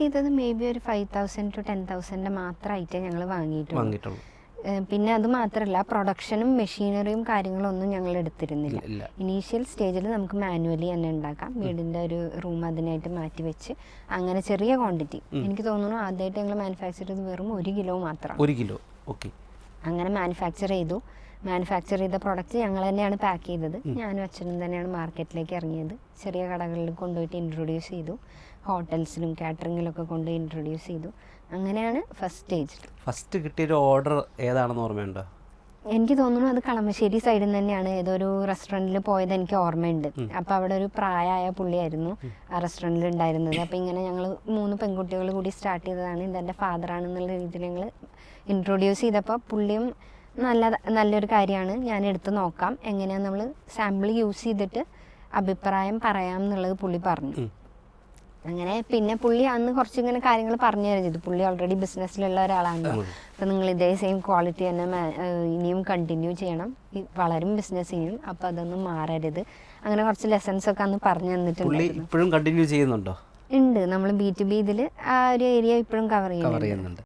ചെയ്തത് may be ഒരു 5,000 to 10,000 മാത്രമായിട്ടേ ഞങ്ങൾ വാങ്ങിയിട്ടുള്ളൂ. പിന്നെ അത് മാത്രമല്ല, പ്രൊഡക്ഷനും മെഷീനറിയും കാര്യങ്ങളൊന്നും ഞങ്ങൾ എടുത്തിരുന്നില്ല. ഇനീഷ്യൽ സ്റ്റേജിൽ നമുക്ക് മാനുവലി തന്നെ ഉണ്ടാക്കാം. വീടിൻ്റെ ഒരു റൂം അതിനായിട്ട് മാറ്റി വെച്ച് അങ്ങനെ ചെറിയ ക്വാണ്ടിറ്റി. എനിക്ക് തോന്നുന്നു ആദ്യമായിട്ട് ഞങ്ങൾ മാനുഫാക്ചർ ചെയ്ത് വെറും 1 കിലോ മാത്രം. 1 കിലോ, ഓക്കെ. അങ്ങനെ മാനുഫാക്ചർ ചെയ്ത പ്രൊഡക്റ്റ് ഞങ്ങൾ തന്നെയാണ് പാക്ക് ചെയ്തത്. ഞാനും അച്ഛനും തന്നെയാണ് മാർക്കറ്റിലേക്ക് ഇറങ്ങിയത്. ചെറിയ കടകളിൽ കൊണ്ടുപോയിട്ട് ഇൻട്രൊഡ്യൂസ് ചെയ്തു. ഹോട്ടൽസിലും കാറ്ററിങ്ങിലൊക്കെ കൊണ്ട് ഇൻട്രൊഡ്യൂസ് ചെയ്തു. അങ്ങനെയാണ് ഫസ്റ്റ് കിട്ടിയൊരു ഓർഡർ ഏതാണെന്ന് ഓർമ്മയുണ്ടോ? എനിക്ക് തോന്നുന്നു അത് കളമശ്ശേരി സൈഡിൽ നിന്ന് തന്നെയാണ്. ഏതൊരു റെസ്റ്റോറൻറ്റിൽ പോയത് എനിക്ക് ഓർമ്മയുണ്ട്. അപ്പോൾ അവിടെ ഒരു പ്രായമായ പുള്ളിയായിരുന്നു ആ റെസ്റ്റോറൻറ്റിൽ ഉണ്ടായിരുന്നത്. അപ്പോൾ ഇങ്ങനെ ഞങ്ങൾ 3 പെൺകുട്ടികൾ കൂടി സ്റ്റാർട്ട് ചെയ്തതാണ്, ഇതെൻ്റെ ഫാദറാണെന്നുള്ള രീതിയിൽ ഞങ്ങൾ ഇൻട്രൊഡ്യൂസ് ചെയ്തപ്പോൾ പുള്ളിയും നല്ലൊരു കാര്യമാണ്, ഞാൻ എടുത്ത് നോക്കാം, എങ്ങനെയാണ് നമ്മൾ സാമ്പിൾ യൂസ് ചെയ്തിട്ട് അഭിപ്രായം പറയാം എന്നുള്ളത് പുള്ളി പറഞ്ഞു. അങ്ങനെ പിന്നെ പുള്ളി അന്ന് കുറച്ചിങ്ങനെ കാര്യങ്ങൾ പറഞ്ഞു തരാൻ ചെയ്തു. പുള്ളി ഓൾറെഡി ബിസിനസ്സിലുള്ള ഒരാളാണല്ലോ. അപ്പോൾ നിങ്ങൾ ഇതേ സെയിം ക്വാളിറ്റി തന്നെ ഇനിയും കണ്ടിന്യൂ ചെയ്യണം, വളരും ബിസിനസ് ചെയ്യും, അപ്പോൾ അതൊന്നും മാറരുത്. അങ്ങനെ കുറച്ച് ലെസൺസ് ഒക്കെ അന്ന് പറഞ്ഞു തന്നിട്ടുണ്ട്. ഇപ്പോഴും കണ്ടിന്യൂ ചെയ്യുന്നുണ്ടോ? ഉണ്ട്. നമ്മൾ B2B ഇതിൽ ആ ഒരു ഏരിയ ഇപ്പോഴും കവർ ചെയ്യുന്നുണ്ട്.